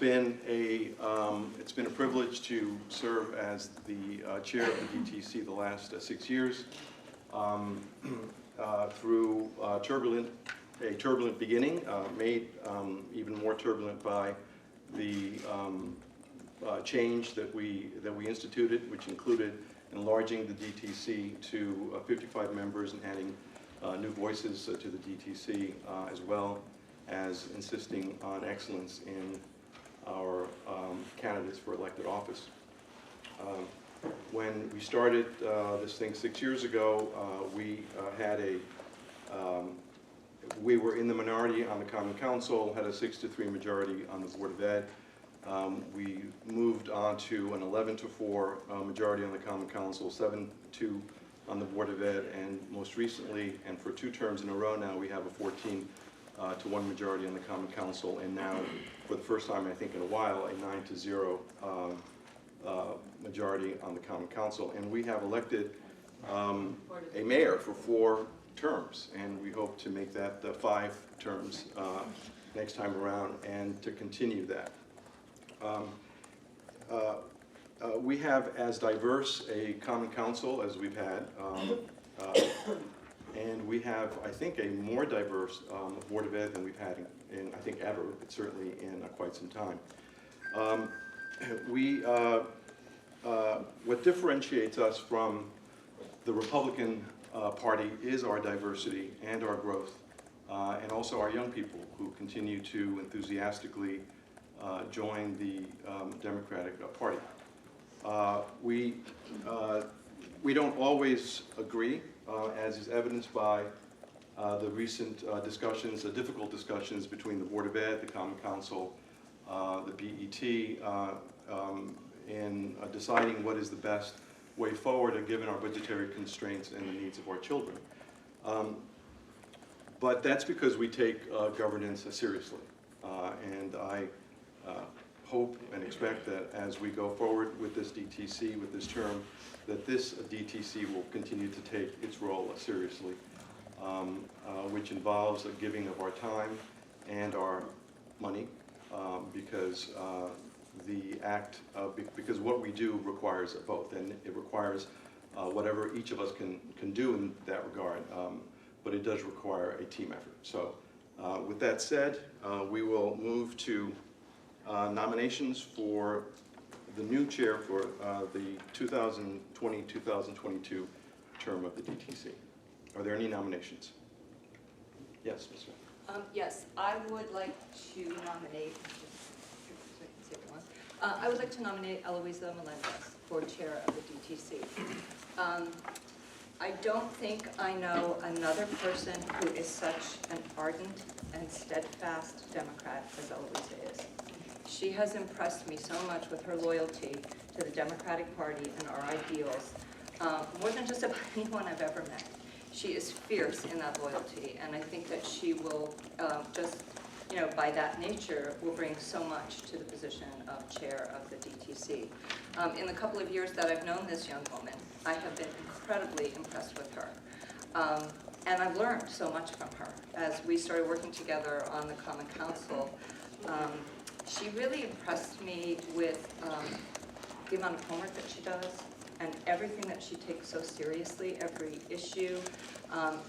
it's been a privilege to serve as the chair of the DTC the last 6 years through a turbulent beginning, made even more turbulent by the change that we instituted, which included enlarging the DTC to 55 members and adding new voices to the DTC, as well as insisting on excellence in our candidates for elected office. When we started this thing 6 years ago, we were in the minority on the Common Council, had a 6-3 majority on the Board of Ed. We moved on to an 11-4 majority on the Common Council, 7-2 on the Board of Ed, and most recently, and for 2 terms in a row now, we have a 14-1 majority on the Common Council, and now, for the first time I think in a while, a 9-0 majority on the Common Council. And we have elected a mayor for 4 terms, and we hope to make that 5 terms next time around, and to continue that. We have as diverse a Common Council as we've had, and we have, I think, a more diverse Board of Ed than we've had in I think, ever, but certainly in quite some time. What differentiates us from the Republican Party is our diversity and our growth, and also our young people who continue to enthusiastically join the Democratic Party. We don't always agree, as is evidenced by the recent discussions, the difficult discussions between the Board of Ed, the Common Council, the BET, in deciding what is the best way forward given our budgetary constraints and the needs of our children. But that's because we take governance seriously. And I hope and expect that as we go forward with this DTC, with this term, that this DTC will continue to take its role seriously, which involves a giving of our time and our money, because because what we do requires both, and it requires whatever each of us can do in that regard, but it does require a team effort. So with that said, we will move to nominations for the new chair for the 2020-2022 term of the DTC. Are there any nominations? Yes, Ms. Smith. Yes, I would like to nominate, I would like to nominate Eloisa Melendez for chair of the DTC. I don't think I know another person who is such an ardent and steadfast Democrat as Eloisa is. She has impressed me so much with her loyalty to the Democratic Party and our ideals, more than just about anyone I've ever met. She is fierce in that loyalty, and I think that she will just, by that nature, will bring so much to the position of chair of the DTC. In the couple of years that I've known this young woman, I have been incredibly impressed with her. And I've learned so much from her. As we started working together on the Common Council, she really impressed me with the amount of homework that she does and everything that she takes so seriously, every issue.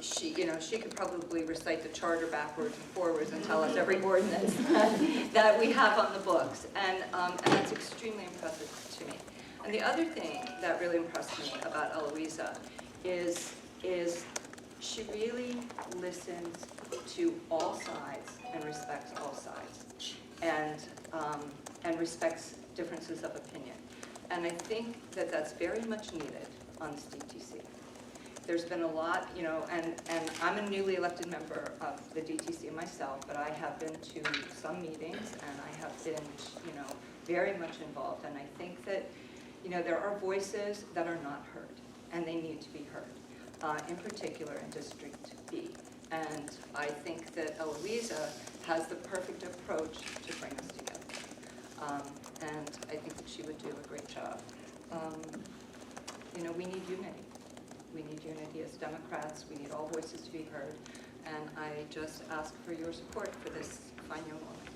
She could probably recite the charter backwards and forwards and tell us every ordinance that we have on the books, and that's extremely impressive to me. And the other thing that really impressed me about Eloisa is she really listens to all sides and respects all sides, and respects differences of opinion. And I think that that's very much needed on this DTC. There's been a lot, and I'm a newly elected member of the DTC myself, but I have been to some meetings, and I have been, very much involved. And I think that, there are voices that are not heard, and they need to be heard, in particular in District B. And I think that Eloisa has the perfect approach to bring us together. And I think that she would do a great job. We need unity. We need unity as Democrats. We need all voices to be heard. And I just ask for your support for this fine young woman.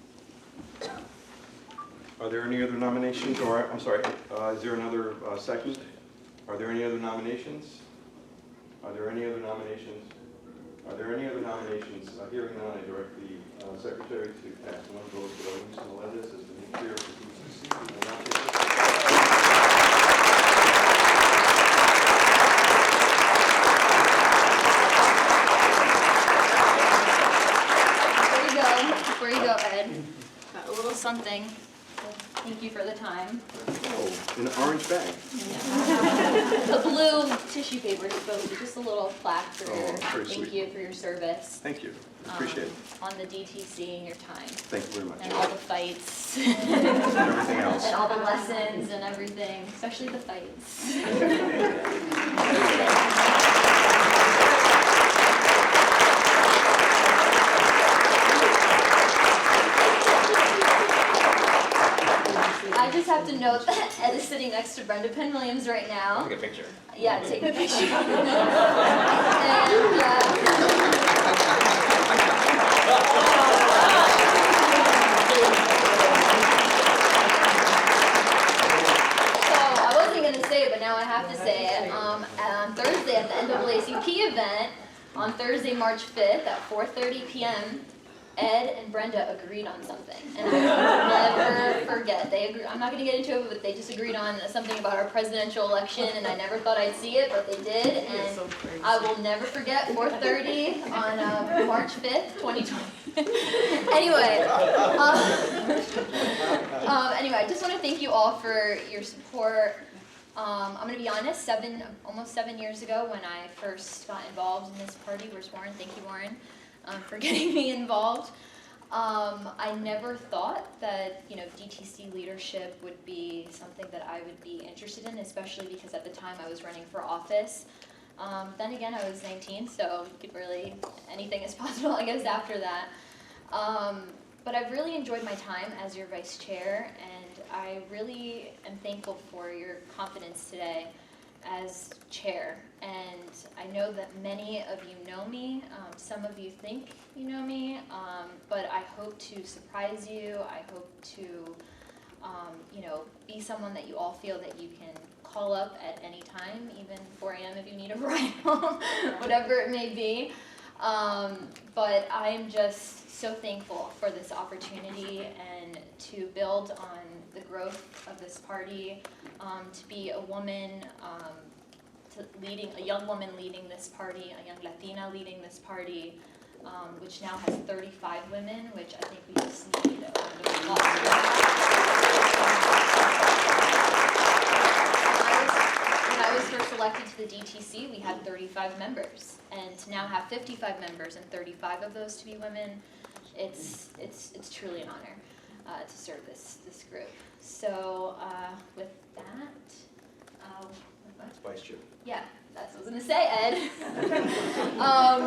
Are there any other nominations, or, I'm sorry, is there another second? Are there any other nominations? Are there any other nominations? Are there any other nominations? Hearing none, I direct the Secretary to cast one vote for Eloise Melendez as the new chair of the DTC. Before you go, Ed, a little something. Thank you for the time. Oh, in an orange bag. The blue tissue paper is supposed to be just a little plaque for Oh, your very thank sweet. you for your service. Thank you. Appreciate it. On the DTC and your time. Thank you very much. And all the fights. And everything else. And all the lessons and everything, especially the fights. I just have to note that Ed is sitting next to Brenda Penn-Williams right now. Take a picture. Yeah, take a picture. And, so I wasn't going to say it, but now I have to say it. On Thursday at the NAACP event, on Thursday, March 5th at 4:30 p.m., Ed and Brenda agreed on something, and I will never forget. They agree. I'm not going to get into it, but they just agreed on something about our presidential election, and I never thought I'd see it, but they did, and I will never forget 4:30 on March 5th, 2020. Anyway, anyway, I just want to thank you all for your support. I'm going to be honest, almost 7 years ago when I first got involved in this party, where's Warren? Thank you, Warren. For getting me involved. I never thought that DTC leadership would be something that I would be interested in, especially because at the time I was running for office. Then again, I was 19, so anything is possible, I guess, after that. But I've really enjoyed my time as your vice chair, and I really am thankful for your confidence today as chair. And I know that many of you know me, some of you think you know me, but I hope to surprise you. I hope to be someone that you all feel that you can call up at any time, even 4 a.m. if you need a ride home, whatever it may be. But I am just so thankful for this opportunity and to build on the growth of this party, to be a woman, a young woman leading this party, a young Latina leading this party, which now has 35 women, which I think we just need a round of applause. When I was first elected to the DTC, we had 35 members, and to now have 55 members and 35 of those to be women, it's truly an honor to serve this group. So with that, Vice Chair. yeah, that's what I was going to say, Ed.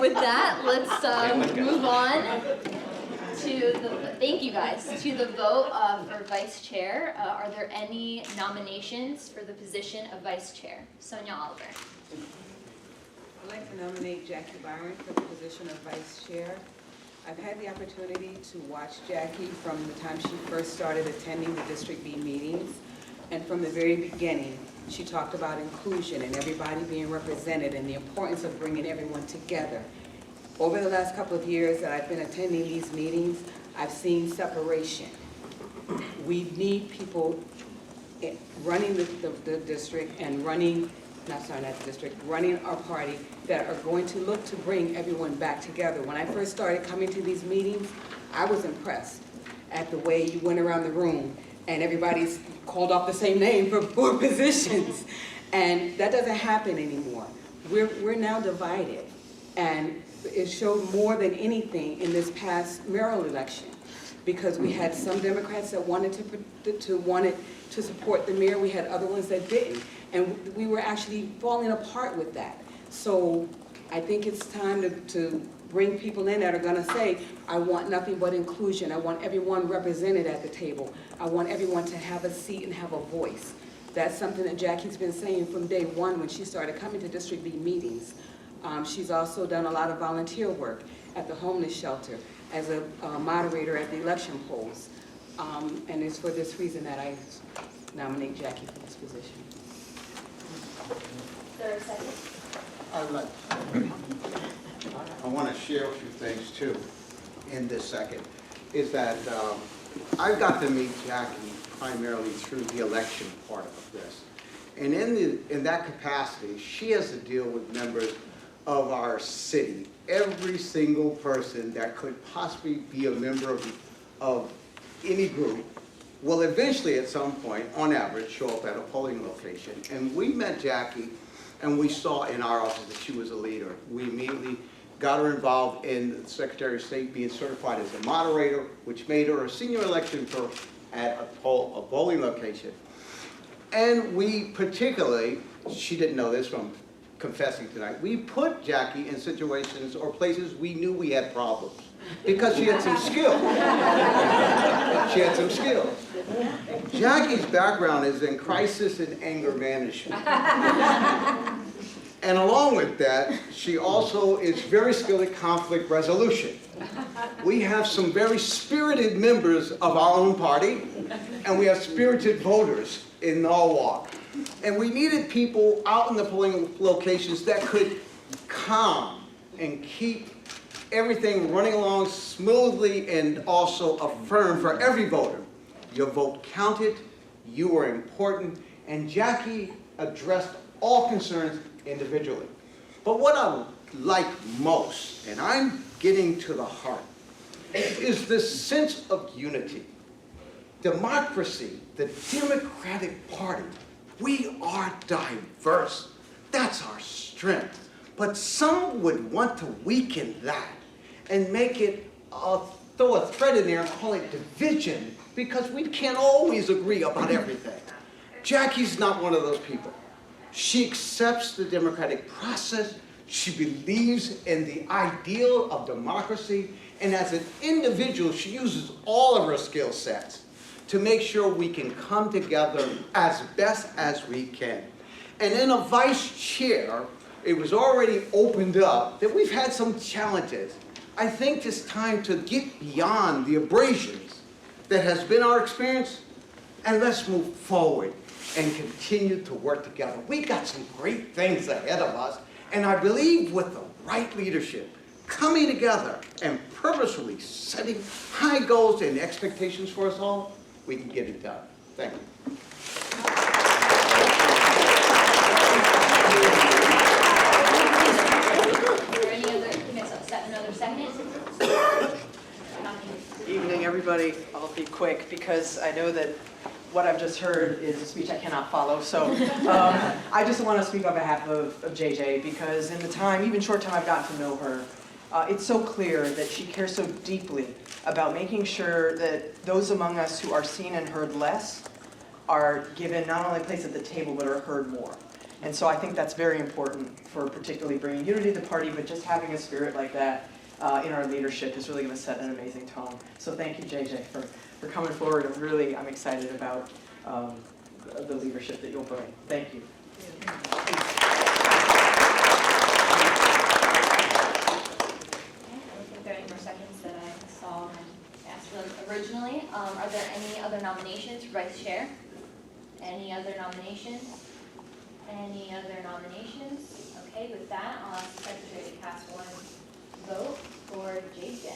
With that, let's move on to thank you guys, to the vote for vice chair. Are there any nominations for the position of vice chair? Sonia Oliver. I'd like to nominate Jackie Byron for the position of vice chair. I've had the opportunity to watch Jackie from the time she first started attending the District B meetings, and from the very beginning, she talked about inclusion and everybody being represented and the importance of bringing everyone together. Over the last couple of years that I've been attending these meetings, I've seen separation. We need people running the district and running our party that are going to look to bring everyone back together. When I first started coming to these meetings, I was impressed at the way you went around the room and everybody's called off the same name for 4 positions. And that doesn't happen anymore. We're now divided. And it showed more than anything in this past mayoral election, because we had some Democrats that wanted to support the mayor. We had other ones that didn't. And we were actually falling apart with that. So I think it's time to bring people in that are going to say, I want nothing but inclusion. I want everyone represented at the table. I want everyone to have a seat and have a voice. That's something that Jackie's been saying from day one when she started coming to District B meetings. She's also done a lot of volunteer work at the homeless shelter as a moderator at the election polls. And it's for this reason that I nominate Jackie for this position. Is there a second? I want to share a few things too in this second, is that I got to meet Jackie primarily through the election part of this. And in that capacity, she has to deal with members of our city, every single person that could possibly be a member of any group will eventually at some point, on average, show up at a polling location. And we met Jackie, and we saw in our office that she was a leader. We immediately got her involved in the Secretary of State being certified as a moderator, which made her a senior election clerk at a polling location. And we particularly, she didn't know this from confessing tonight, we put Jackie in situations or places we knew we had problems because she had some skill. She had some skills. Jackie's background is in crisis and anger management. And along with that, she also is very skilled at conflict resolution. We have some very spirited members of our own party, and we have spirited voters in Norwalk. And we needed people out in the polling locations that could calm and keep everything running along smoothly and also affirm for every voter. Your vote counted, you were important, and Jackie addressed all concerns individually. But what I like most, and I'm getting to the heart, is this sense of unity. Democracy, the Democratic Party, we are diverse. That's our strength. But some would want to weaken that and make it, throw a thread in there and call it division, because we can't always agree about everything. Jackie's not one of those people. She accepts the democratic process. She believes in the ideal of democracy. And as an individual, she uses all of her skill sets to make sure we can come together as best as we can. And in a vice chair, it was already opened up that we've had some challenges. I think it's time to get beyond the abrasions that has been our experience, and let's move forward and continue to work together. We've got some great things ahead of us, and I believe with the right leadership, coming together and purposefully setting high goals and expectations for us all, we can get it done. Thank you. Is there any other, you guys have set another second? Evening, everybody. I'll be quick because I know that what I've just heard is a speech I cannot follow. So I just want to speak on behalf of JJ, because in the time, even short time I've gotten to know her, it's so clear that she cares so deeply about making sure that those among us who are seen and heard less are given not only a place at the table, but are heard more. And so I think that's very important for particularly bringing unity to the party, but just having a spirit like that in our leadership is really going to set an amazing tone. So thank you, JJ, for coming forward. I'm excited about the leadership that you'll bring. Thank you. If there are any more seconds that I saw and asked them originally, are there any other nominations for vice chair? Any other nominations? Any other nominations? Okay, with that, I'll ask the secretary to cast one vote for JJ.